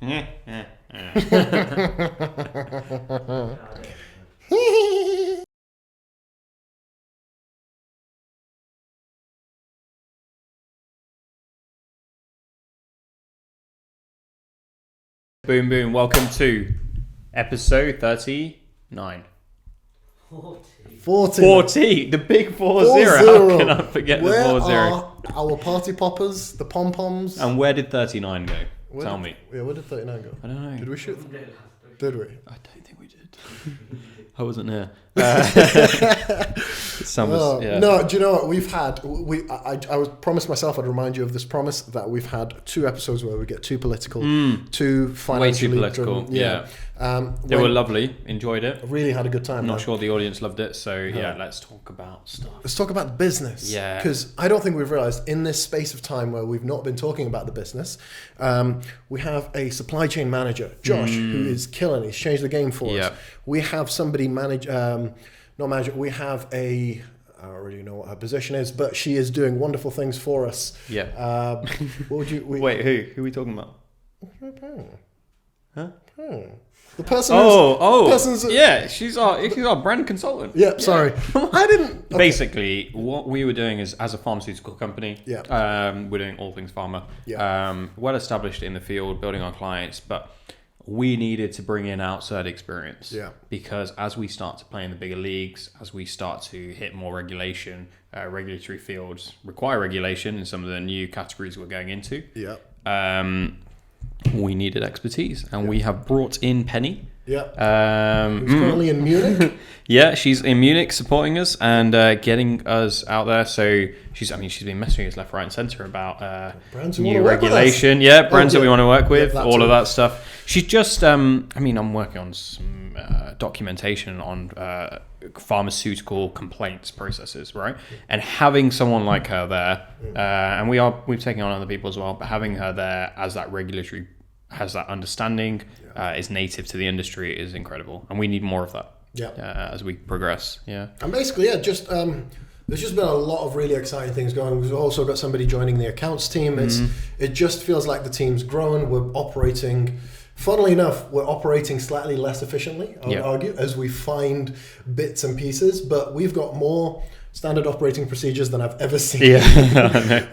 Boom, boom. Welcome to episode 39. 40. The big 40. How can I forget the 40? Are our party poppers, the pom-poms? And where did 39 go? Tell me. Yeah, where did 39 go? I don't know. Did we shoot? Did we? I don't think we did. I wasn't here. No, do you know what we've had? I was promised myself I'd remind you of this promise that we've had 2 episodes where we get too political, too financially way too political. driven. Yeah. They were lovely. Enjoyed it. Really had a good time. I'm not sure the audience loved it. So yeah, let's talk about stuff. Let's talk about business. Yeah. Because I don't think we've realized in this space of time where we've not been talking about the business, we have a supply chain manager, Josh, who is killing. He's changed the game for us. We have somebody we have I don't really know what her position is, but she is doing wonderful things for us. Yeah. What would you... Wait, who are we talking about? Huh? The person yeah, she's our brand consultant. Yeah, sorry. I didn't... Okay. Basically, what we were doing is, as a pharmaceutical company, we're doing all things pharma. Well established in the field, building our clients, but we needed to bring in outside experience. Because as we start to play in the bigger leagues, as we start to hit more regulation, regulatory fields require regulation in some of the new categories we're going into. We needed expertise, and we have brought in Penny. Who's currently in Munich. She's in Munich supporting us and getting us out there. So she's been messaging us left, right, and centre about new regulation. Brands that we want to work with, all of that stuff. She's just, I'm working on some documentation on pharmaceutical complaints processes, right? And having someone like her there, and we've taken on other people as well, but having her there as that regulatory, has that understanding, is native to the industry, is incredible, and we need more of that. As we progress. And basically, there's just been a lot of really exciting things going. We've also got somebody joining the accounts team. It just feels like the team's growing. We're operating. Funnily enough, we're operating slightly less efficiently, I would argue, as we find bits and pieces, but we've got more standard operating procedures than I've ever seen.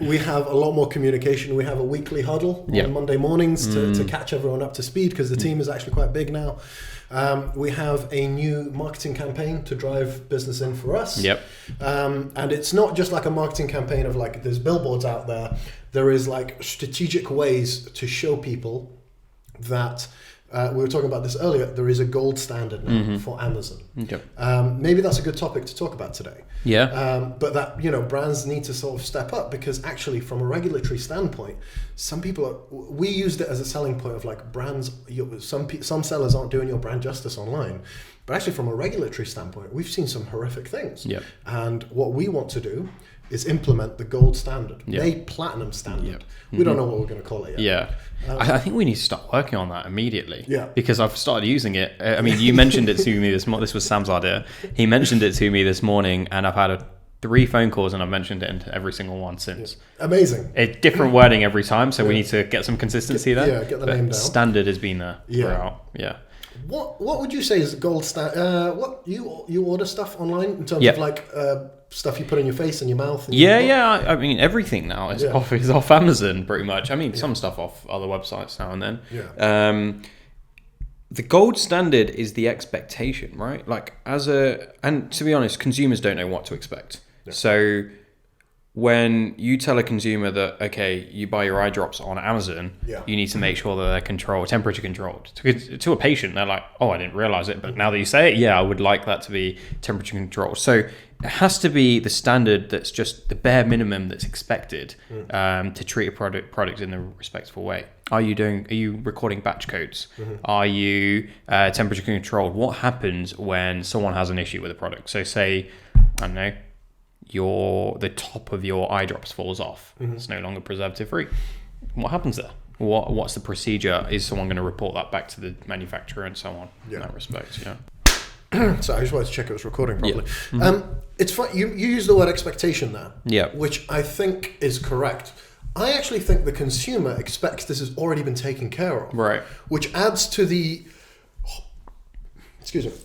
We have a lot more communication. We have a weekly huddle on Monday mornings to catch everyone up to speed, because the team is actually quite big now. We have a new marketing campaign to drive business in for us. And it's not just like a marketing campaign of like, there's billboards out there. There is like strategic ways to show people that we were talking about this earlier. There is a gold standard now for Amazon. Maybe that's a good topic to talk about today. But that, brands need to sort of step up, because actually from a regulatory standpoint, we used it as a selling point of like brands. Some sellers aren't doing your brand justice online, but actually from a regulatory standpoint, we've seen some horrific things. And what we want to do is implement the gold standard, made platinum standard. We don't know what we're going to call it yet. I think we need to start working on that immediately. Because I've started using it. You mentioned it to me this morning. This was Sam's idea. He mentioned it to me this morning, and I've had 3 phone calls, and I've mentioned it into every single one since. Amazing. Different wording every time, so we need to get some consistency there. Get the name down. Standard has been there throughout. What would you say is gold standard? What you order stuff online in terms of like stuff you put in your face and your mouth? And I mean, everything now is off Amazon pretty much. I mean, some stuff off other websites now and then. The gold standard is the expectation, right? Like and to be honest, consumers don't know what to expect. So when you tell a consumer that, okay, you buy your eye drops on Amazon, you need to make sure that they're temperature controlled. To a patient, they're like, oh, I didn't realize it, but now that you say it, I would like that to be temperature controlled. So it has to be the standard that's just the bare minimum that's expected to treat a product in a respectful way. Are you recording batch codes? Are you temperature controlled? What happens when someone has an issue with a product? So say, I don't know, the top of your eye drops falls off. It's no longer preservative free. What happens there? What's the procedure? Is someone going to report that back to the manufacturer and so on in that respect? So I just wanted to check it was recording properly. It's fun. You use the word expectation there, which I think is correct. I actually think the consumer expects this has already been taken care of. Right. Which adds to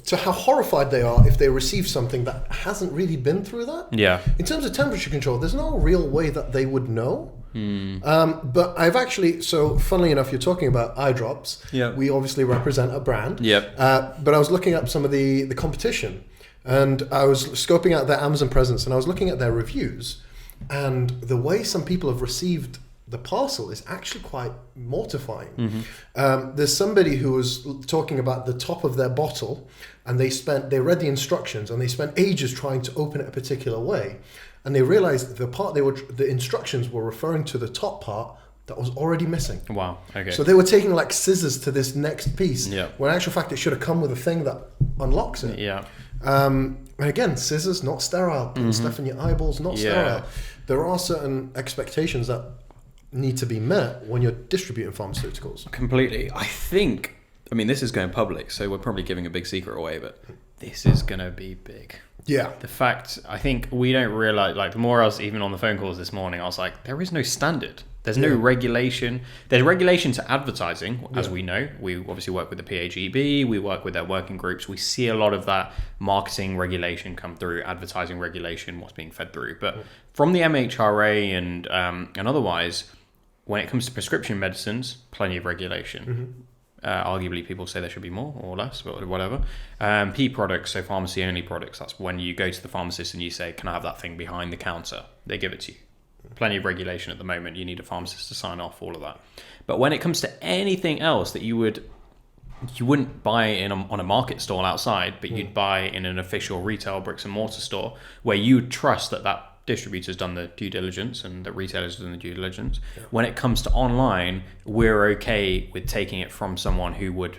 to how horrified they are if they receive something that hasn't really been through that. Yeah. In terms of temperature control, there's no real way that they would know. But I've actually, so funnily enough, you're talking about eye drops. Yeah. We obviously represent a brand. Yep. But I was looking up some of the competition, and I was scoping out their Amazon presence, and I was looking at their reviews, and the way some people have received the parcel is actually quite mortifying. There's somebody who was talking about the top of their bottle, and they read the instructions, and they spent ages trying to open it a particular way, and they realized the instructions were referring to the top part that was already missing. Wow. Okay. So they were taking like scissors to this next piece, Yeah. when in actual fact it should have come with a thing that unlocks it. Yeah. And again, scissors not sterile, putting stuff in your eyeballs not Yeah. sterile. There are certain expectations that need to be met when you're distributing pharmaceuticals. Completely. I mean, this is going public, so we're probably giving a big secret away, but this is going to be big. Yeah. The fact, I think we don't realize, like, the more I was even on the phone calls this morning, I was like, there is no standard. There's no regulation. There's regulation to advertising, as we know. We obviously work with the PAGB, we work with their working groups. We see a lot of that marketing regulation come through, advertising regulation, what's being fed through. But from the MHRA and otherwise, when it comes to prescription medicines, plenty of regulation. Arguably, people say there should be more or less, but whatever. P products, so pharmacy-only products, that's when you go to the pharmacist and you say, can I have that thing behind the counter? They give it to you. Plenty of regulation at the moment. You need a pharmacist to sign off, all of that. But when it comes to anything else that you wouldn't buy on a market stall outside, but you'd buy in an official retail bricks and mortar store where you would trust that distributor's done the due diligence and the retailer's done the due diligence. When it comes to online, we're okay with taking it from someone who would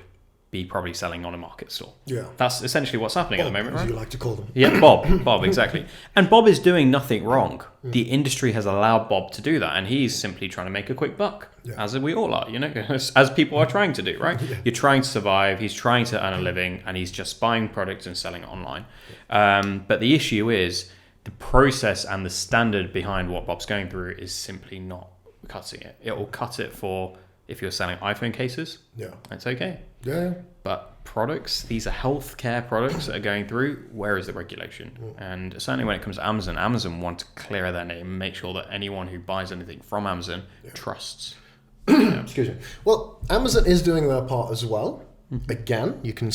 be probably selling on a market stall. Yeah. That's essentially what's happening at the moment, as right? you like to call them. Yeah, Bob, exactly. And Bob is doing nothing wrong. The industry has allowed Bob to do that, and he's simply trying to make a quick buck, as we all are, as people are trying to do, right? You're trying to survive, he's trying to earn a living, and he's just buying products and selling it online. But the issue is the process and the standard behind what Bob's going through is simply not cutting it. It will cut it for if you're selling iPhone cases. Yeah. It's okay. Yeah. But products, these are healthcare products that are going through. Where is the regulation? And certainly when it comes to Amazon want to clear their name, make sure that anyone who buys anything from Amazon trusts. Excuse me. Well, Amazon is doing their part as well. Again, you can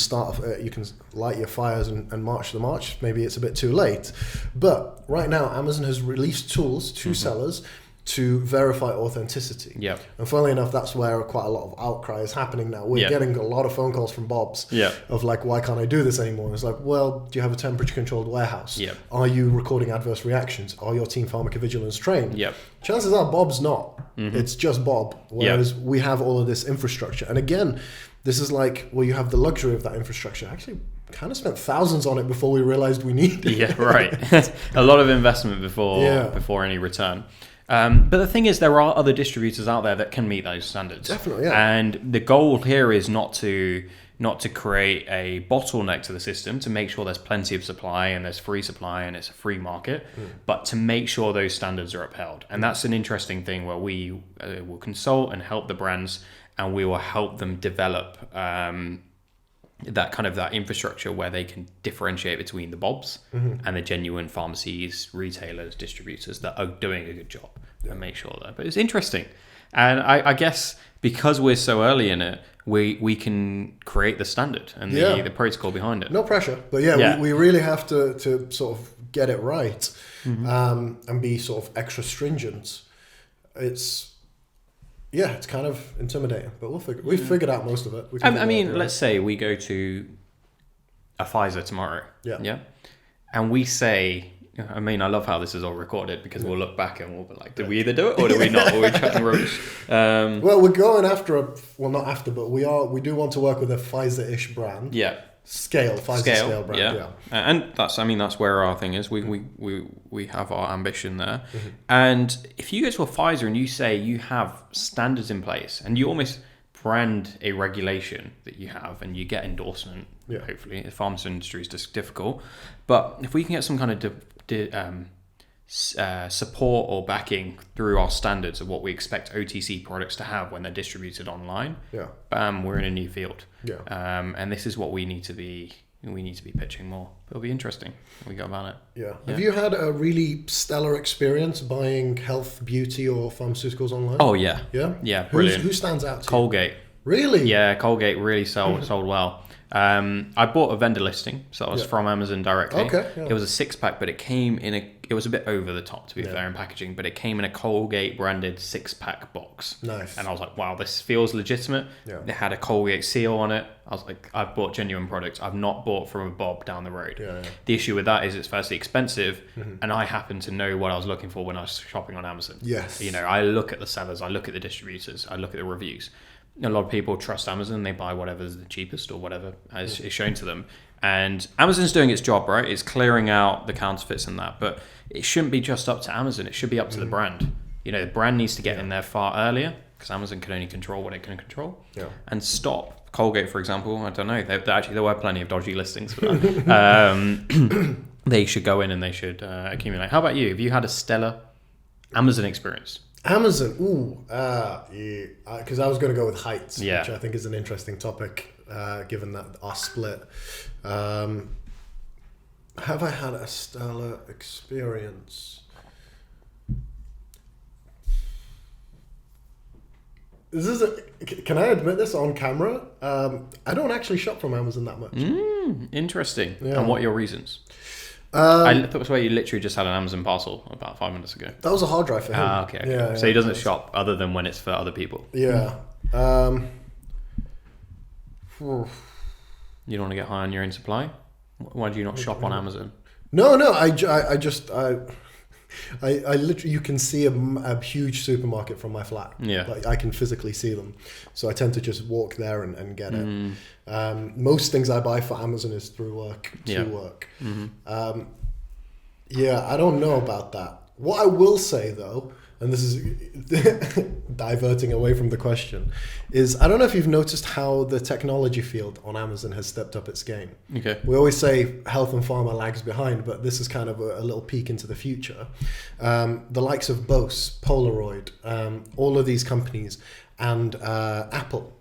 you can light your fires and march the march. Maybe it's a bit too late. But right now, Amazon has released tools to sellers to verify authenticity. Yeah. And funnily enough, that's where quite a lot of outcry is happening now. We're getting a lot of phone calls from Bob's of like, why can't I do this anymore? It's like, well, do you have a temperature controlled warehouse? Yeah. Are you recording adverse reactions? Are your team pharmacovigilance trained? Yeah. Chances are Bob's not. It's just Bob. Whereas we have all of this infrastructure. And again, this is like, well, you have the luxury of that infrastructure. Actually, kind of spent thousands on it before we realized we needed it. Yeah, right. A lot of investment before any return. But the thing is, there are other distributors out there that can meet those standards. Definitely, yeah. And the goal here is not to create a bottleneck to the system, to make sure there's plenty of supply and there's free supply and it's a free market, but to make sure those standards are upheld. And that's an interesting thing where we will consult and help the brands, and we will help them develop that infrastructure where they can differentiate between the Bobs and the genuine pharmacies, retailers, distributors that are doing a good job and make sure that. But it's interesting. And I guess because we're so early in it, we can create the standard and the protocol behind it. No pressure. But we really have to sort of get it right and be sort of extra stringent. It's kind of intimidating, but we've figured out most of it. I mean, let's say we go to a Pfizer tomorrow. Yeah. And we say, I mean, I love how this is all recorded because we'll look back and we'll be like, did we either do it or did we not? Or we're chatting rubbish. Well, we're going after but we do want to work with a Pfizer-ish brand. Yeah. Pfizer scale brand. Yeah. And that's where our thing is. We have our ambition there. And if you go to a Pfizer and you say you have standards in place and you almost brand a regulation that you have and you get endorsement, hopefully. The pharmaceutical industry is just difficult. But if we can get some kind of support or backing through our standards of what we expect OTC products to have when they're distributed online, bam, we're in a new field. And this is what we need to be pitching more. It'll be interesting when we go about it. Have you had a really stellar experience buying health, beauty, or pharmaceuticals online? Oh yeah, brilliant. Who stands out to you? Colgate. Really? Yeah, Colgate really sold well. I bought a vendor listing, so it was from Amazon directly. It was a 6-pack, but it was a bit over the top, to be fair, in packaging, but it came in a Colgate branded 6-pack box. Nice. And I was like, wow, this feels legitimate. It had a Colgate seal on it. I was like, I've bought genuine products. I've not bought from a Bob down the road. The issue with that is it's firstly expensive, and I happen to know what I was looking for when I was shopping on Amazon. Yes. You know, I look at the sellers, I look at the distributors, I look at the reviews. A lot of people trust Amazon. They buy whatever's the cheapest or whatever is shown to them. And Amazon's doing its job, right? It's clearing out the counterfeits and that. But it shouldn't be just up to Amazon. It should be up to the brand. You know, the brand needs to get in there far earlier because Amazon can only control what it can control. And stop. Colgate, for example, I don't know. There were plenty of dodgy listings for that. They should go in and they should accumulate. How about you? Have you had a stellar Amazon experience? Amazon, because I was going to go with heights, which I think is an interesting topic, given that our split. Have I had a stellar experience? Can I admit this on camera? I don't actually shop from Amazon that much. Interesting. And what are your reasons? I swear you literally just had an Amazon parcel about 5 minutes ago. That was a hard drive for him. Okay. Yeah, so he doesn't shop other than when it's for other people. Yeah. You don't want to get high on your own supply? Why do you not shop on Amazon? No. I literally, you can see a huge supermarket from my flat. Like I can physically see them, so I tend to just walk there and get it. Most things I buy for Amazon is through work to work. I don't know about that. What I will say though, and this is diverting away from the question, is I don't know if you've noticed how the technology field on Amazon has stepped up its game. We always say health and pharma lags behind, but this is kind of a little peek into the future. The likes of Bose, Polaroid, all of these companies, and Apple,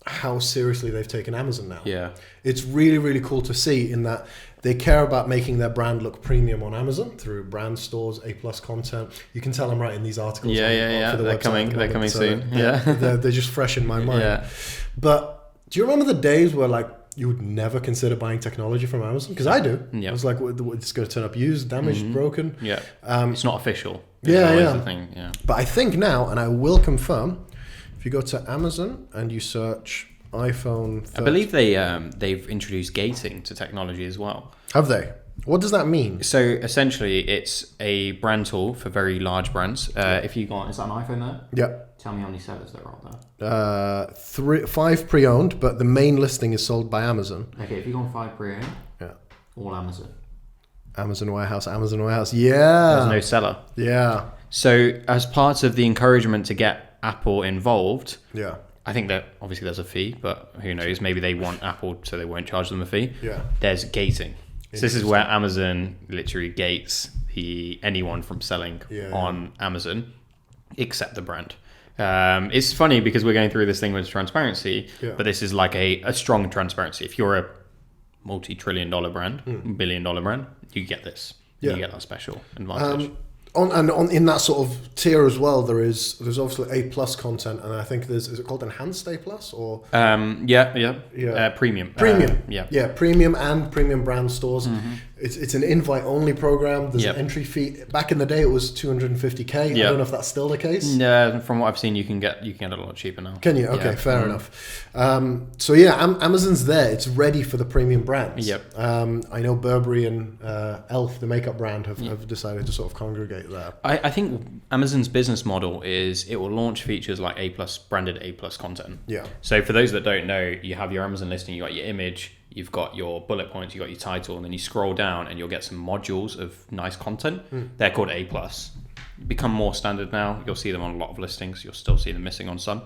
how seriously they've taken Amazon now. It's really, really cool to see in that they care about making their brand look premium on Amazon through brand stores, A+ content. You can tell I'm writing these articles. For the they're coming soon. They're just fresh in my mind. But do you remember the days where like you would never consider buying technology from Amazon? Because I do. I was like, it's going to turn up used, damaged, broken. It's not official. The thing. But I think now, and I will confirm, if you go to Amazon and you search iPhone 30, I believe they've introduced gating to technology as well. Have they? What does that mean? So essentially, it's a brand tool for very large brands. If you got, is that an iPhone there? Tell me how many sellers there are there. 5 pre-owned, but the main listing is sold by Amazon. Okay, if you go on 5 pre-owned, all Amazon. Amazon warehouse. Yeah. There's no seller. Yeah. So as part of the encouragement to get Apple involved, I think that obviously there's a fee, but who knows? Maybe they want Apple so they won't charge them a fee. There's gating. So this is where Amazon literally gates anyone from selling on Amazon except the brand. It's funny because we're going through this thing with transparency, but this is like a strong transparency. If you're a multi-trillion-dollar brand, billion-dollar brand, you get this. You get that special advantage. In that sort of tier as well, there's obviously A+ content, and I think is it called enhanced A+ or premium, premium and premium brand stores. It's an invite only program. There's an entry fee. Back in the day, it was $250K. I don't know if that's still the case. No, from what I've seen, you can get it a lot cheaper now. Can you? Okay, fair enough. Amazon's there. It's ready for the premium brands. I know Burberry and Elf, the makeup brand, have decided to sort of congregate there. I think Amazon's business model is it will launch features like branded A+ content. So for those that don't know, you have your Amazon listing, you got your image, you've got your bullet points, you've got your title, and then you scroll down and you'll get some modules of nice content. They're called A+. Become more standard now. You'll see them on a lot of listings. You'll still see them missing on some.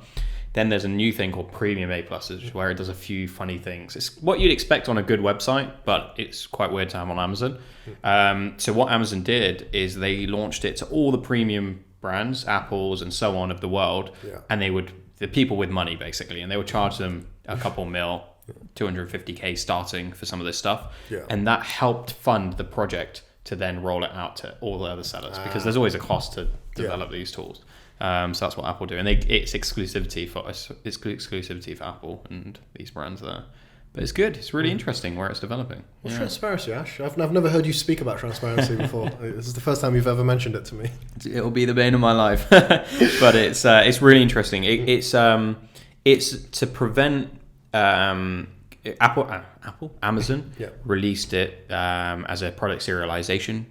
Then there's a new thing called Premium A+, where it does a few funny things. It's what you'd expect on a good website, but it's quite weird to have on Amazon. So what Amazon did is they launched it to all the premium brands, Apples and so on of the world, and the people with money basically, and they would charge them a couple mil, 250k starting for some of this stuff, and that helped fund the project to then roll it out to all the other sellers, because there's always a cost to develop these tools. So that's what Apple do, and it's exclusivity for Apple and these brands there. But it's good. It's really interesting where it's developing. What's transparency, Ash? I've never heard you speak about transparency before. This is the first time you've ever mentioned it to me. It'll be the bane of my life, but it's really interesting. It's to prevent Amazon released it as a product serialization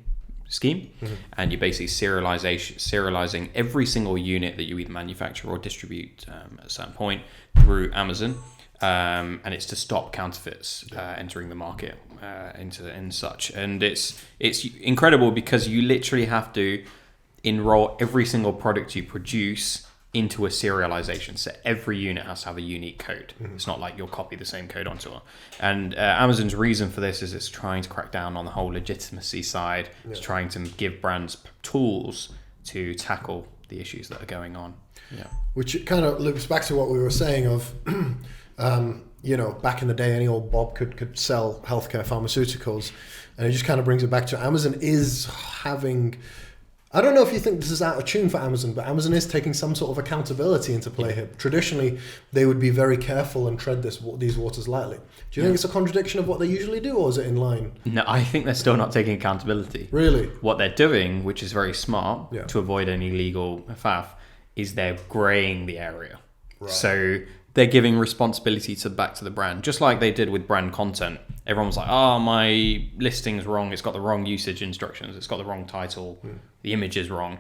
scheme, and you're basically serializing every single unit that you either manufacture or distribute at a certain point through Amazon. And it's to stop counterfeits entering the market and such. And it's incredible because you literally have to enroll every single product you produce into a serialization. So every unit has to have a unique code. It's not like you'll copy the same code onto it. And Amazon's reason for this is it's trying to crack down on the whole legitimacy side. It's trying to give brands tools to tackle the issues that are going on. Yeah. Which kind of loops back to what we were saying of... back in the day, any old Bob could sell healthcare pharmaceuticals, and it just kind of brings it back to Amazon is having. I don't know if you think this is out of tune for Amazon, but Amazon is taking some sort of accountability into play here. Traditionally, they would be very careful and tread these waters lightly. Do you think it's a contradiction of what they usually do, or is it in line? No, I think they're still not taking accountability. Really? What they're doing, which is very smart to avoid any legal faff, is they're greying the area. Right. So they're giving responsibility back to the brand, just like they did with brand content. Everyone was like, my listing's wrong. It's got the wrong usage instructions. It's got the wrong title. The image is wrong.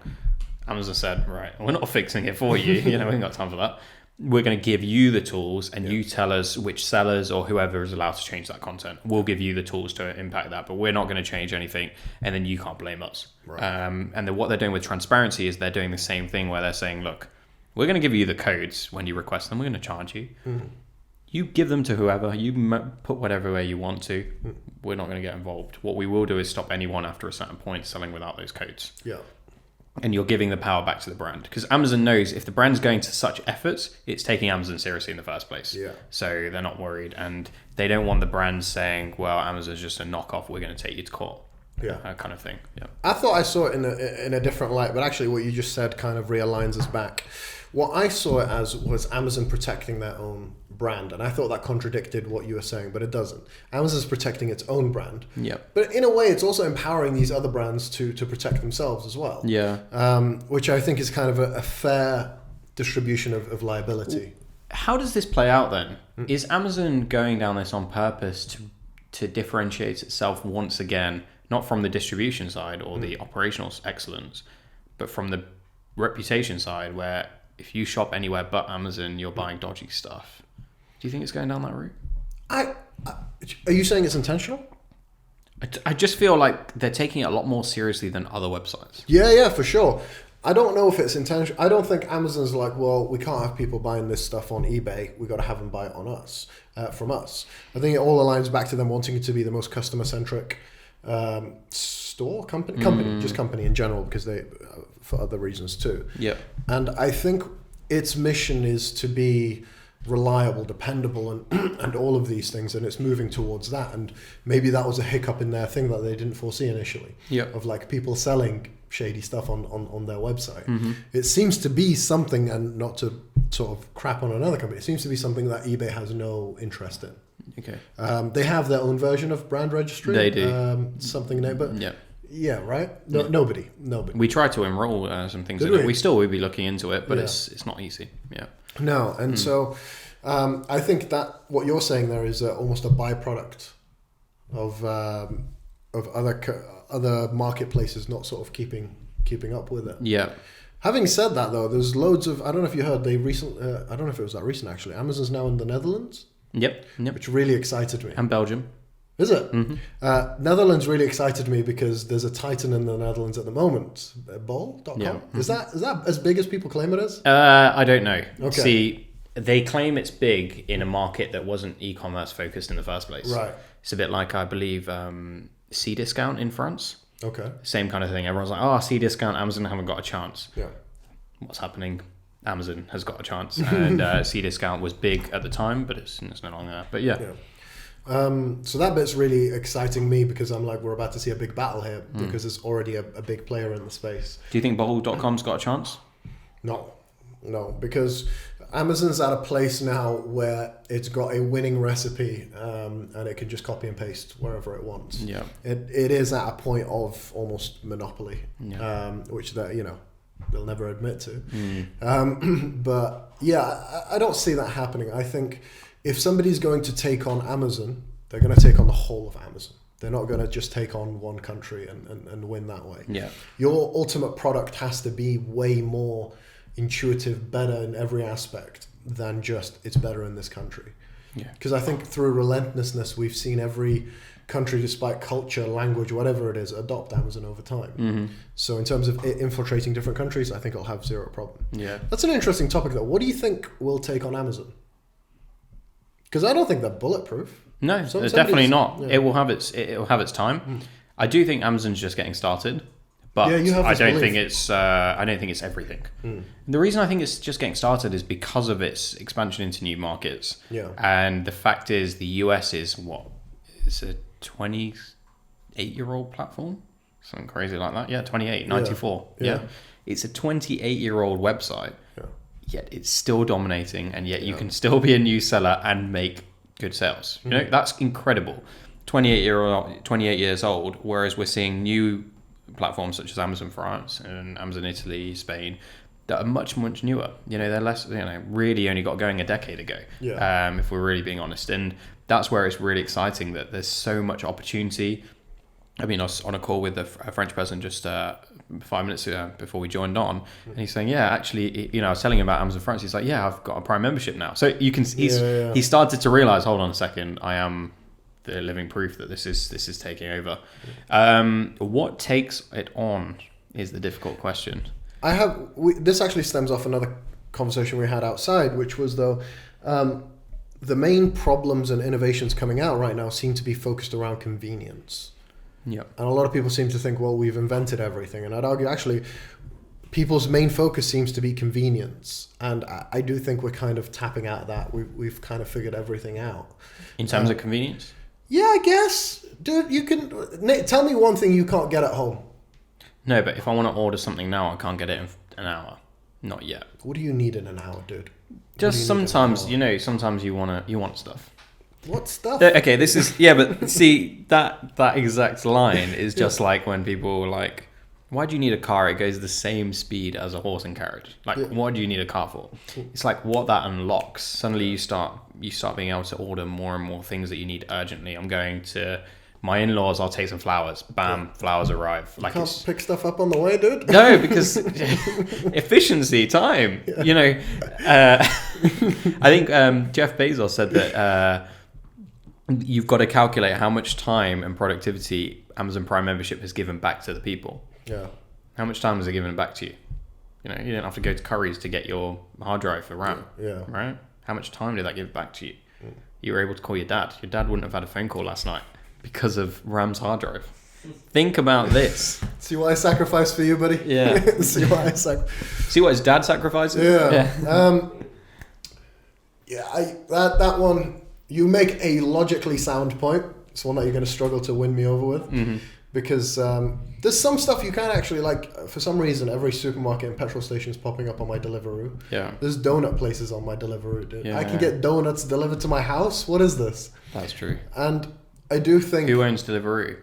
Amazon said, right, we're not fixing it for you. We ain't got time for that. We're going to give you the tools, and you tell us which sellers or whoever is allowed to change that content. We'll give you the tools to impact that, but we're not going to change anything, and then you can't blame us. Right. And then what they're doing with transparency is they're doing the same thing where they're saying, look, we're going to give you the codes when you request them. We're going to charge you. You give them to whoever. You put whatever way you want to. We're not going to get involved. What we will do is stop anyone after a certain point selling without those codes. Yeah. And you're giving the power back to the brand. Because Amazon knows if the brand's going to such efforts, it's taking Amazon seriously in the first place. Yeah. So they're not worried. And they don't want the brand saying, well, Amazon's just a knockoff. We're going to take you to court. Yeah, that kind of thing. Yeah. I thought I saw it in a different light, but actually what you just said kind of realigns us back. What I saw it as was Amazon protecting their own brand, and I thought that contradicted what you were saying, but it doesn't. Amazon's protecting its own brand. Yeah. But in a way, it's also empowering these other brands to protect themselves as well. Yeah. Which I think is kind of a fair distribution of liability. How does this play out then? Is Amazon going down this on purpose to differentiate itself once again, not from the distribution side or the operational excellence, but from the reputation side, where if you shop anywhere but Amazon, you're buying dodgy stuff? Do you think it's going down that route? Are you saying it's intentional? I just feel like they're taking it a lot more seriously than other websites. Yeah, for sure. I don't know if it's intentional. I don't think Amazon's like, well, we can't have people buying this stuff on eBay. We got to have them buy it on us, from us. I think it all aligns back to them wanting it to be the most customer-centric company in general, because they for other reasons too. Yeah. And I think its mission is to be reliable, dependable, and all of these things, and it's moving towards that. And maybe that was a hiccup in their thing that they didn't foresee initially. Yeah. Of like people selling shady stuff on their website. Mm-hmm. It seems to be something, and not to sort of crap on another company, it seems to be something that eBay has no interest in. Okay. They have their own version of brand registry. They do. Something there, but yeah, right. No, yeah. Nobody. We tried to enroll some things in it. We still will be looking into it, but it's not easy. Yeah. No, and so I think that what you're saying there is almost a byproduct of other marketplaces not sort of keeping up with it. Yeah. Having said that, though, there's loads of, I don't know if you heard, I don't know if it was that recent actually. Amazon's now in the Netherlands. Yep. Which really excited me. And Belgium. Is it? Mm-hmm. Netherlands really excited me because there's a titan in the Netherlands at the moment. Bol.com? Yeah. Mm-hmm. Is that as big as people claim it is? I don't know. Okay. See, they claim it's big in a market that wasn't e-commerce focused in the first place. Right. It's a bit like, I believe, Cdiscount in France. Okay. Same kind of thing. Everyone's like, oh, Cdiscount, Amazon haven't got a chance. Yeah. What's happening? Amazon has got a chance. And Cdiscount was big at the time, but it's no longer there. But yeah. So that bit's really exciting me because I'm like, we're about to see a big battle here because there's already a big player in the space. Do you think bol.com's got a chance? No, because Amazon's at a place now where it's got a winning recipe and it can just copy and paste wherever it wants. Yeah. It is at a point of almost monopoly, which they'll never admit to. But yeah, I don't see that happening. I think if somebody's going to take on Amazon, they're going to take on the whole of Amazon. They're not going to just take on one country and win that way. Yeah. Your ultimate product has to be way more intuitive, better in every aspect than just it's better in this country. Yeah. Because I think through relentlessness, we've seen every country, despite culture, language, whatever it is, adopt Amazon over time. Mm-hmm. So in terms of it infiltrating different countries, I think it'll have zero problem. Yeah. That's an interesting topic though. What do you think will take on Amazon? Because I don't think they're bulletproof. No, it's definitely not. Yeah. It will have its time. I do think Amazon's just getting started, but I don't think it's everything. The reason I think it's just getting started is because of its expansion into new markets. Yeah. And the fact is, the US is it's a 28-year-old platform, something crazy like that. Yeah, 28, 94. Yeah. It's a 28-year-old website. Yeah. Yet it's still dominating, and yet you can still be a new seller and make good sales. You know, that's incredible. 28 years old, whereas we're seeing new platforms such as Amazon France and Amazon Italy, Spain, that are much, much newer. You know, they're less, really only got going a decade ago, if we're really being honest. And that's where it's really exciting that there's so much opportunity. I mean, I was on a call with a French person just 5 minutes ago before we joined on, and he's saying, yeah, actually, I was telling him about Amazon France. He's like, yeah, I've got a Prime membership now. So you can, he started to realize, hold on a second, I am the living proof that this is taking over. What takes it on is the difficult question. This actually stems off another conversation we had outside, which was though, the main problems and innovations coming out right now seem to be focused around convenience. Yeah. And a lot of people seem to think, well, we've invented everything. And I'd argue, actually, people's main focus seems to be convenience. And I do think we're kind of tapping out of that. We've kind of figured everything out. In terms of convenience? Yeah, I guess. Dude, you can... Tell me one thing you can't get at home. No, but if I want to order something now, I can't get it in an hour. Not yet. What do you need in an hour, dude? Just sometimes, sometimes you want stuff. What stuff? Okay, this is but see that exact line is just like when people are like, why do you need a car? It goes the same speed as a horse and carriage. Like, what do you need a car for? It's like what that unlocks. Suddenly you start being able to order more and more things that you need urgently. I'm going to my in-laws, I'll take some flowers. Bam, flowers arrive. Like, you can't pick stuff up on the way, dude? No, because efficiency, time. I think Jeff Bezos said that you've got to calculate how much time and productivity Amazon Prime membership has given back to the people. Yeah. How much time has it given back to you? You didn't have to go to Curry's to get your hard drive for RAM. Yeah. Right? How much time did that give back to you? You were able to call your dad. Your dad wouldn't have had a phone call last night because of RAM's hard drive. Think about this. See what I sacrificed for you, buddy? Yeah. See what his dad sacrifices? Yeah. That one, you make a logically sound point. It's one that you're going to struggle to win me over with. Mm-hmm. Because there's some stuff you can actually, like, for some reason, every supermarket and petrol station is popping up on my Deliveroo. Yeah. There's donut places on my Deliveroo, dude. Yeah. I can get donuts delivered to my house. What is this? That's true. And I do think... Who owns Deliveroo?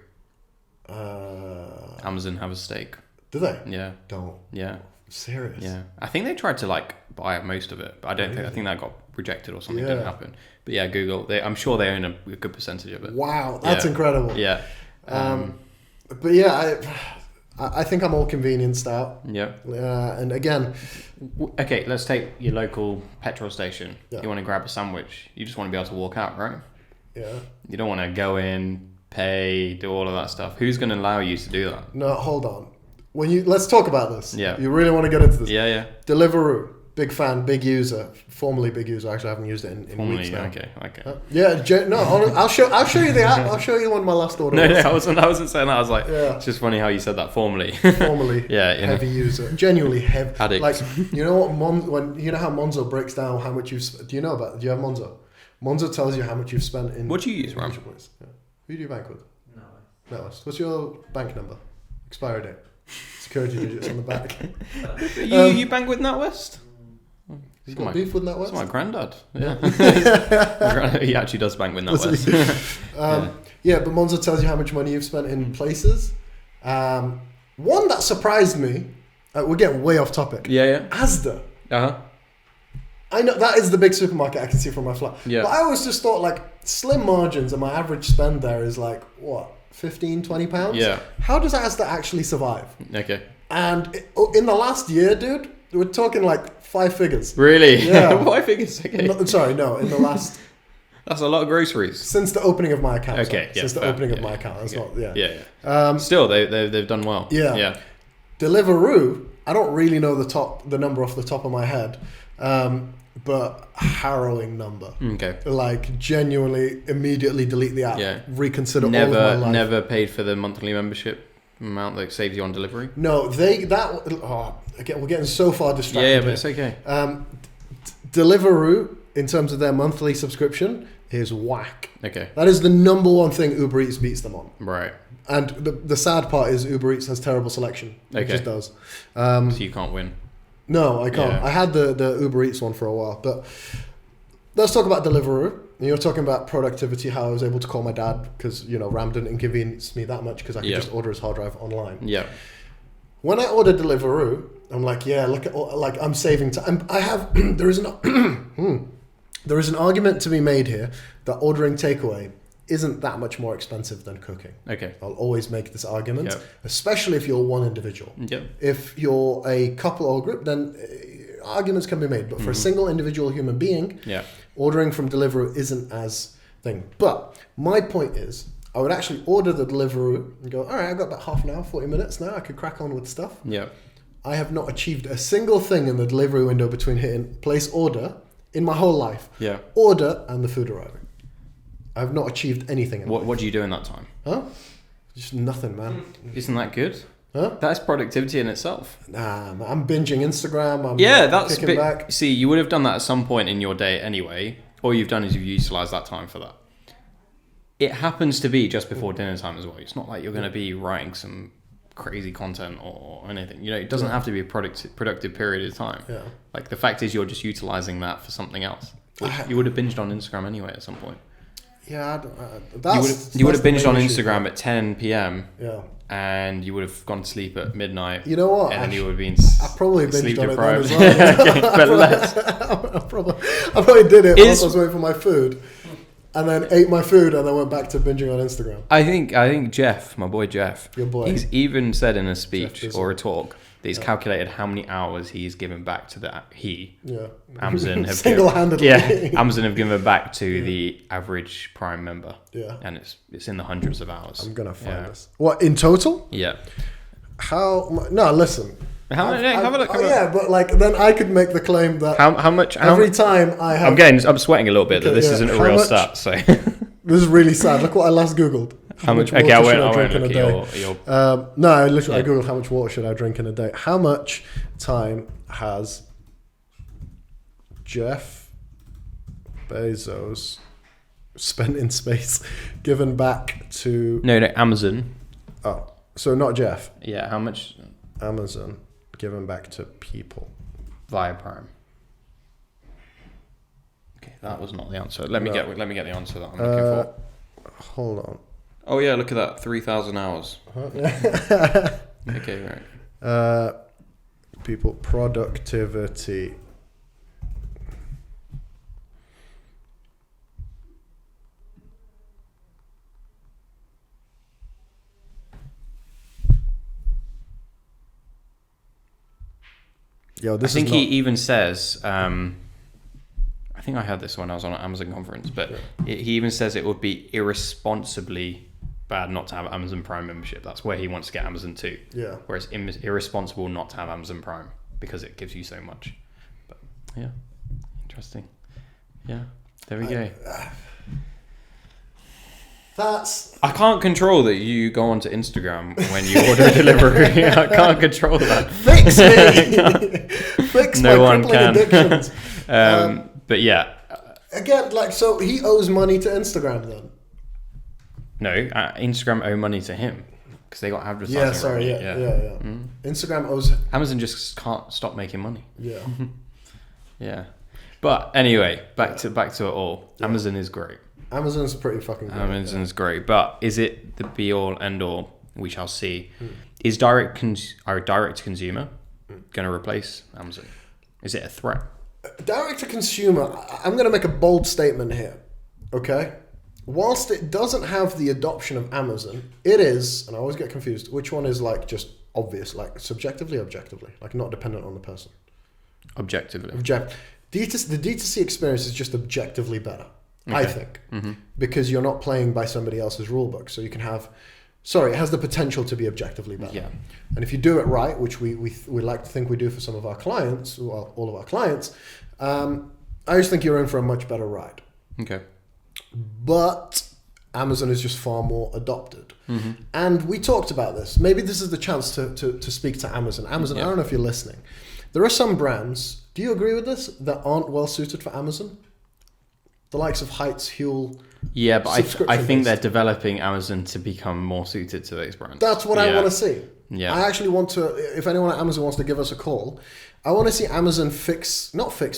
Uh, Amazon have a stake. Do they? Yeah. Don't. Yeah. Serious? Yeah. I think they tried to, buy most of it, but I think that got rejected or something. Didn't happen. But yeah, Google, I'm sure they own a good percentage of it. Wow, that's incredible. Yeah. But yeah, I think I'm all convenienced out. Yeah. And again... Okay, let's take your local petrol station. Yeah. You want to grab a sandwich. You just want to be able to walk out, right? Yeah. You don't want to go in, pay, do all of that stuff. Who's going to allow you to do that? No, hold on. Let's talk about this. Yeah. You really want to get into this? Yeah. Deliveroo. Big fan, big user, formerly big user. Actually, I haven't used it in weeks now. Okay. I'll show you the app. I'll show you when my last order was. No, I wasn't saying that. I was like, it's just funny how you said that formally. Formerly, yeah, heavy user, genuinely heavy. Addict. Like, you know what? You know how Monzo breaks down how much you've. Do you know about? Do you have Monzo? Monzo tells you how much you've spent in. What do you use, Ram? Yeah. Who do you bank with? NatWest. What's your bank number? Expiry date. Security digits on the back. You bank with NatWest? You got beef with NatWest? It's my granddad. Yeah. He actually does bank with NatWest. But Monzo tells you how much money you've spent in places. One that surprised me, we're getting way off topic. Yeah. Asda. Uh-huh. I know that is the big supermarket I can see from my flat. Yeah. But I always just thought like slim margins and my average spend there is like, what, 15, 20 pounds? Yeah. How does Asda actually survive? Okay. And in the last year, dude, we're talking like 5 figures. Really? Yeah. 5 figures? Okay. In the last... That's a lot of groceries. Since the opening of my account. Okay, Since the opening of my account. That's not... Yeah. Still, they've done well. Yeah. Deliveroo, I don't really know the number off the top of my head, but harrowing number. Okay. Like, genuinely, immediately delete the app. Yeah. Reconsider all of my life. Never paid for the monthly membership amount that saves you on delivery? No, again, we're getting so far distracted. Yeah, but it's okay. Deliveroo, in terms of their monthly subscription, is whack. Okay. That is the number one thing Uber Eats beats them on. Right. And the sad part is Uber Eats has terrible selection. It just does. So you can't win. No, I can't. Yeah. I had the Uber Eats one for a while. But let's talk about Deliveroo. You're talking about productivity, how I was able to call my dad because, Ram didn't inconvenience me that much because I could just order his hard drive online. Yeah. When I order Deliveroo, I'm like, look at I'm saving time. I have there is an argument to be made here that ordering takeaway isn't that much more expensive than cooking. Okay. I'll always make this argument, especially if you're one individual. Yep. If you're a couple or a group, then arguments can be made. But for a single individual human being, ordering from Deliveroo isn't as thing. But my point is, I would actually order the Deliveroo and go, all right, I've got about half an hour, 40 minutes now. I could crack on with stuff. Yeah. I have not achieved a single thing in the Deliveroo window between hitting place order in my whole life. Yeah. Order and the food arriving. I've not achieved anything. What do you do in that time? Huh? Just nothing, man. Isn't that good? Huh? That's productivity in itself. Nah, man, I'm binging Instagram. I'm that's kicking back. See, you would have done that at some point in your day anyway. All you've done is you've utilised that time for that. It happens to be just before dinner time as well. It's not like you're going to be writing some crazy content or anything. It doesn't have to be a productive period of time. Yeah. Like the fact is you're just utilising that for something else. You would have binged on Instagram anyway at some point. Yeah, you would have binged on Instagram at 10 p.m. Yeah. And you would have gone to sleep at midnight. You know what? And then you would have been I probably binged on it then as well. Okay, but less. I probably did it whilst I was waiting for my food. And then ate my food and then went back to binging on Instagram. I think Jeff, my boy Jeff, your boy, he's even said in a speech or a talk that he's calculated how many hours he's given back to Amazon have single-handedly. Amazon have given back to the average Prime member. Yeah. And it's in the hundreds of hours. I'm gonna find this. What, in total? Yeah. No, listen. Have a look. But then I could make the claim that how much every time I have. I'm sweating a little bit that this isn't a real stat. So this is really sad. Look what I last googled. How much water should I drink in a day? I googled how much water should I drink in a day. How much time has Jeff Bezos spent in space given back to? No, Amazon. Oh, so not Jeff. Yeah, how much? Amazon given back to people via Prime. Okay, that was not the answer. Let me get the answer that I'm looking for. Hold on. Oh yeah, look at that, 3,000 hours. Okay, right. People productivity. I think he even says, I think I heard this when I was on an Amazon conference, but he even says it would be irresponsibly bad not to have Amazon Prime membership. That's where he wants to get Amazon to. Yeah. Whereas irresponsible not to have Amazon Prime because it gives you so much. Yeah. Interesting. Yeah. There we go. I can't control that you go onto Instagram when you order a delivery. I can't control that. Fix me. Fix no my one crippling can. addictions. But yeah. Again, like, so he owes money to Instagram then? No, Instagram owe money to him because they got advertising. Yeah, sorry, yeah. Mm. Instagram owes. Amazon just can't stop making money. Yeah. Yeah. But anyway, back to it all. Yeah. Amazon is great. Amazon's pretty fucking great. Amazon's great, but is it the be all end all? We shall see. Is direct to consumer going to replace Amazon? Is it a threat? Direct to consumer, I'm going to make a bold statement here. Okay, whilst it doesn't have the adoption of Amazon, it is, and I always get confused. Which one is like just obvious, like subjectively, objectively, like not dependent on the person? Objectively. The D2C experience is just objectively better. Okay. I think, because you're not playing by somebody else's rulebook, so you can have. Sorry, it has the potential to be objectively better. Yeah. And if you do it right, which we like to think we do for some of our clients, well, all of our clients, I just think you're in for a much better ride. Okay. But Amazon is just far more adopted. And we talked about this. Maybe this is the chance to speak to Amazon. Amazon, I don't know if you're listening. There are some brands, do you agree with this, that aren't well suited for Amazon? The likes of Heights, Huel. Yeah, but I think they're developing Amazon to become more suited to those brands. That's what I want to see. Yeah. I actually want to, if anyone at Amazon wants to give us a call, I want to see Amazon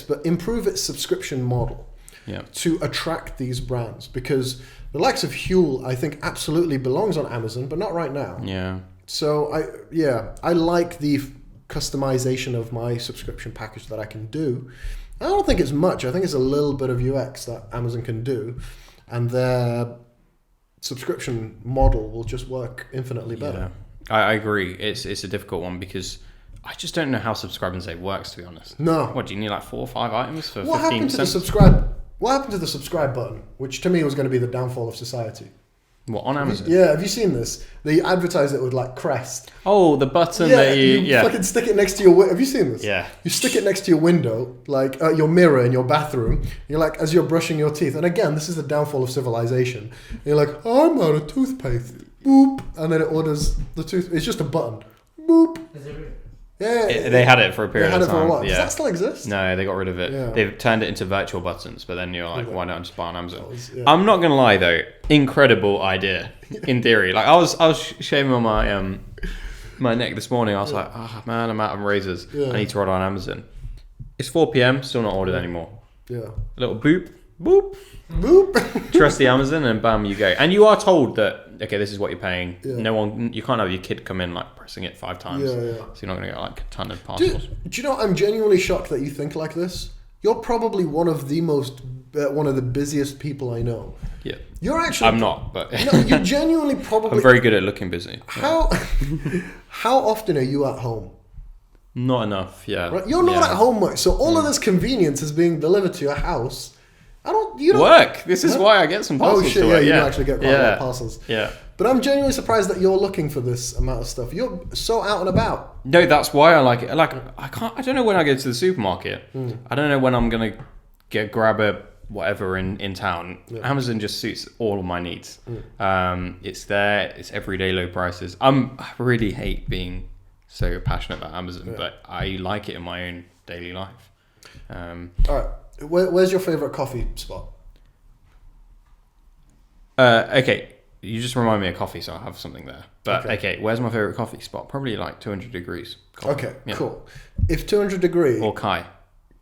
but improve its subscription model to attract these brands. Because the likes of Huel, I think, absolutely belongs on Amazon, but not right now. Yeah. So, I like the customization of my subscription package that I can do. I don't think it's much. I think it's a little bit of UX that Amazon can do, and their subscription model will just work infinitely better. Yeah. I agree. It's a difficult one because I just don't know how Subscribe and Save works, to be honest. No. What, do you need like 4 or 5 items for 15%? What happened to the subscribe button, which to me was going to be the downfall of society? What, on Amazon? Have you seen this? They advertise it with like Crest. Oh, the button that you fucking stick it next to your window. Have you seen this? Yeah. You stick it next to your window, like your mirror in your bathroom. You're like, as you're brushing your teeth. And again, this is the downfall of civilization. You're like, oh, I'm out of toothpaste. Boop. And then it orders the tooth. It's just a button. Boop. Is it really? Yeah. They had it for a period of time. They had it for a while. Yeah. Does that still exist? No, they got rid of it. Yeah. They've turned it into virtual buttons, but then you're like, why not just buy on Amazon? Yeah. I'm not gonna lie though, incredible idea in theory. Like I was shaving on my my neck this morning. I was like, oh man, I'm out of razors. I need to order on Amazon. It's 4 p.m. Still not ordered anymore. Yeah. A little boop, boop, boop. Trust the Amazon, and bam, you go. And you are told that okay, this is what you're paying. Yeah. You can't have your kid come in like pressing it 5 times. Yeah. So you're not gonna get like a ton of parcels. Do you know? I'm genuinely shocked that you think like this. You're probably one of the busiest people I know. Yeah. You're actually. I'm not, but no, you're genuinely probably. I'm very good at looking busy. How often are you at home? Not enough. Yeah. Right? You're not at home much, so all of this convenience is being delivered to your house. You don't work. This is why I get some parcels. Oh shit! Yeah, you actually get quite a lot of parcels. Yeah. But I'm genuinely surprised that you're looking for this amount of stuff. You're so out and about. No, that's why I like it. Like I don't know when I go to the supermarket. I don't know when I'm gonna grab a whatever in town. Yeah. Amazon just suits all of my needs. It's there. It's everyday low prices. I really hate being so passionate about Amazon, but I like it in my own daily life. All right. Where's your favorite coffee spot? Okay, you just remind me of coffee, so I'll have something there. But okay, where's my favorite coffee spot? Probably like 200 degrees. Coffee. Okay, cool. If 200 degree or Kai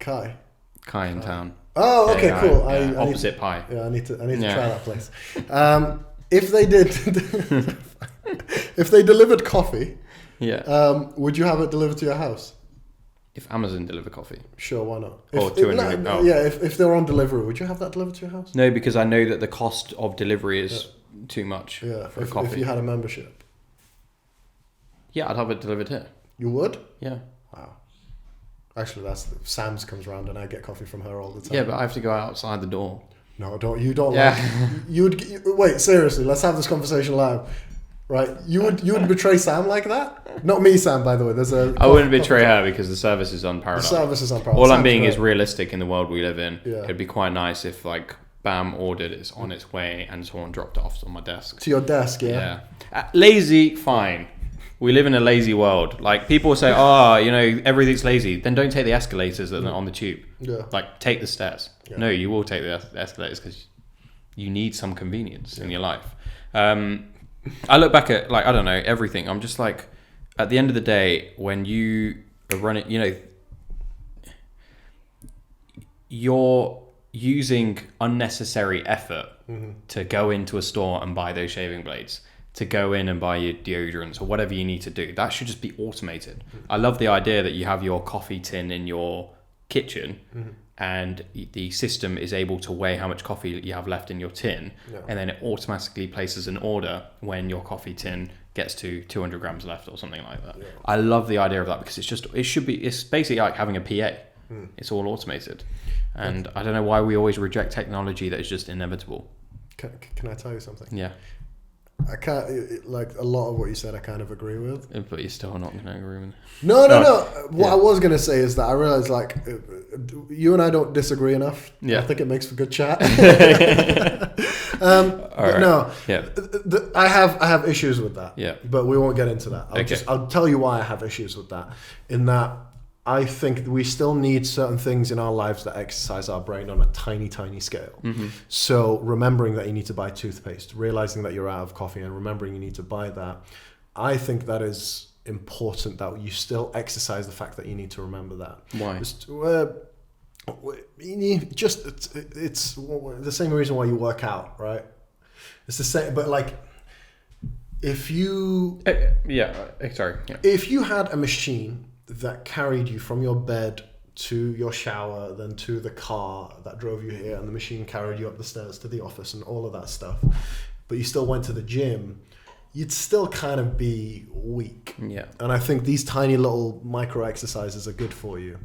in town. Oh, okay, cool. Opposite Pie. Yeah, I need to try that place. If they delivered coffee, would you have it delivered to your house? If Amazon deliver coffee, sure, why not? Or 200. If they're on Deliveroo, would you have that delivered to your house? No, because I know that the cost of delivery is too much for a coffee. If you had a membership. Yeah, I'd have it delivered here. You would? Yeah. Wow. Actually, Sam's comes round and I get coffee from her all the time. Yeah, but I have to go outside the door. No, you don't. Yeah. Wait, seriously, let's have this conversation live. right? You would betray Sam like that? Not me, Sam, by the way. I wouldn't betray her because the service is unparalleled. The service is unparalleled. All I'm Sam's being great. is realistic in the world we live in. Yeah. It'd be quite nice if like Bam ordered, it's on its way, and someone dropped it off on my desk. To your desk, yeah. Lazy, fine. We live in a lazy world. Like people say, everything's lazy. Then don't take the escalators that are on the tube. Yeah. Like take the stairs. Yeah. No, you will take the escalators because you need some convenience in your life. I look back at like, I don't know, everything. I'm just like, at the end of the day, when you are running, you're using unnecessary effort to go into a store and buy those shaving blades, to go in and buy your deodorants or whatever you need to do. That should just be automated. I love the idea that you have your coffee tin in your kitchen and the system is able to weigh how much coffee you have left in your tin, and then it automatically places an order when your coffee tin gets to 200 grams left or something like that. I love the idea of that because it's basically like having a PA. It's all automated. And I don't know why we always reject technology that is just inevitable. Can I tell you something? Yeah. I can't, like a lot of what you said I kind of agree with. But you're still not going to agree with me. No. What I was going to say is that I realized like you and I don't disagree enough. Yeah. I think it makes for good chat. Right. No. Yeah. I have issues with that. Yeah. But we won't get into that. Okay. I'll tell you why I have issues with that. In that I think we still need certain things in our lives that exercise our brain on a tiny, tiny scale. So remembering that you need to buy toothpaste, realizing that you're out of coffee and remembering you need to buy that. I think that is important that you still exercise the fact that you need to remember that. Why? It's the same reason why you work out, right? It's the same, but like if you... If you had a machine that carried you from your bed to your shower, then to the car that drove you here, and the machine carried you up the stairs to the office and all of that stuff, but you still went to the gym, you'd still kind of be weak. Yeah. And I think these tiny little micro exercises are good for you.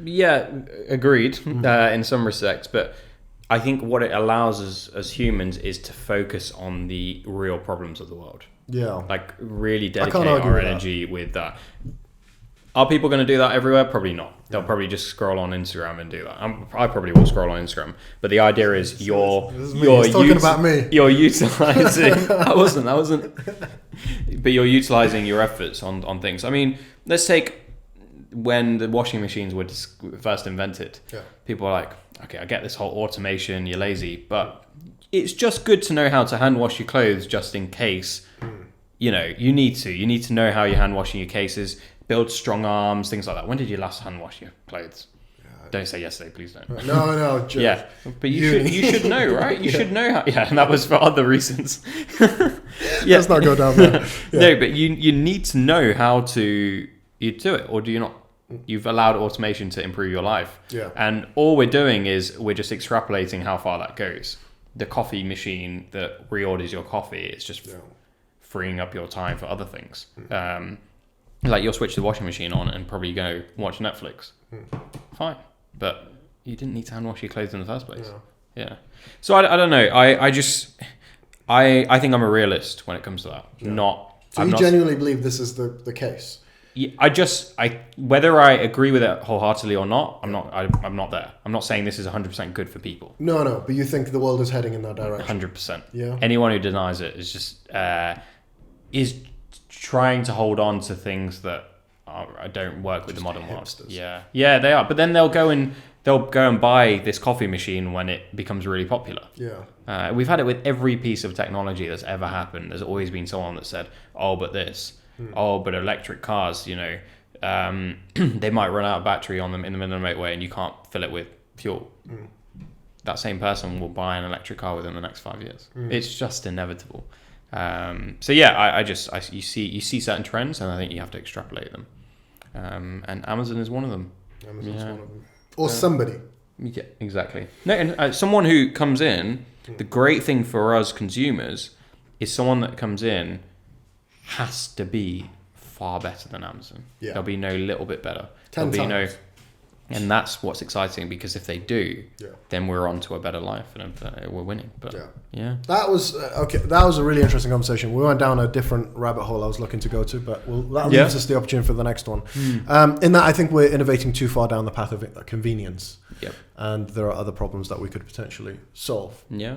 Yeah, agreed in some respects, but I think what it allows us as humans is to focus on the real problems of the world. Yeah. Like really dedicate argue our with energy with that. Are people going to do that everywhere? Probably not. They'll probably just scroll on Instagram and do that. I probably will scroll on Instagram. But the idea is you're talking about me. You're utilizing. I wasn't. But you're utilizing your efforts on things. I mean, let's take when the washing machines were first invented. Yeah. People are like, okay, I get this whole automation. You're lazy, but it's just good to know how to hand wash your clothes just in case. You need to know how you're hand washing your cases. Build strong arms, things like that. When did you last hand wash your clothes? Don't say yesterday, please don't. No. Yeah, but you should know, right? You should know how. Yeah, and that was for other reasons. Let's not go down there. Yeah. No, but you need to know how to do it, or do you not? You've allowed automation to improve your life. Yeah. And all we're doing is we're just extrapolating how far that goes. The coffee machine that reorders your coffee, it's just freeing up your time for other things. Like you'll switch the washing machine on and probably go watch Netflix. Fine. But you didn't need to hand wash your clothes in the first place. Yeah. So I don't know. I think I'm a realist when it comes to that. Yeah. So you genuinely believe this is the case? Yeah, whether I agree with it wholeheartedly or not, I'm not there. I'm not saying this is 100% good for people. No, but you think the world is heading in that direction? 100%. Yeah. Anyone who denies it is just is trying to hold on to things that don't work with the modern world. Yeah, they are. But then they'll go and buy this coffee machine when it becomes really popular. Yeah. We've had it with every piece of technology that's ever happened. There's always been someone that said, "Oh, but this. Oh, but electric cars. They might run out of battery on them in the middle of the motorway, and you can't fill it with fuel." That same person will buy an electric car within the next 5 years. It's just inevitable. So yeah, you see certain trends, and I think you have to extrapolate them. And Amazon is one of them. Amazon's one of them. Or somebody. Yeah, exactly. No, and someone who comes in, the great thing for us consumers is someone that comes in has to be far better than Amazon. Yeah. There'll be no little bit better. 10 times. And that's what's exciting, because if they do, Yeah. then we're on to a better life and we're winning. But yeah. That was okay. That was a really interesting conversation. We went down a different rabbit hole I was looking to go to, but that leaves us the opportunity for the next one. In that, I think we're innovating too far down the path of convenience. Yep. And there are other problems that we could potentially solve. Yeah.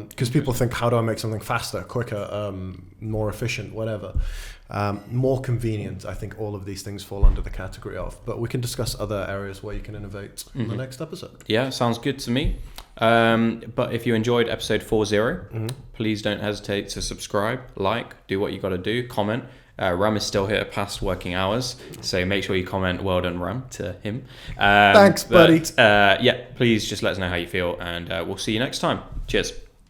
Because people think, how do I make something faster, quicker, more efficient, whatever. More convenient, I think all of these things fall under the category of. But we can discuss other areas where you can innovate in the next episode. Yeah, sounds good to me. But if you enjoyed episode 40, please don't hesitate to subscribe, do what you got to do, comment. Ram is still here past working hours, so make sure you comment "well done, Ram" to him. Thanks, buddy. Please just let us know how you feel, and we'll see you next time. Cheers.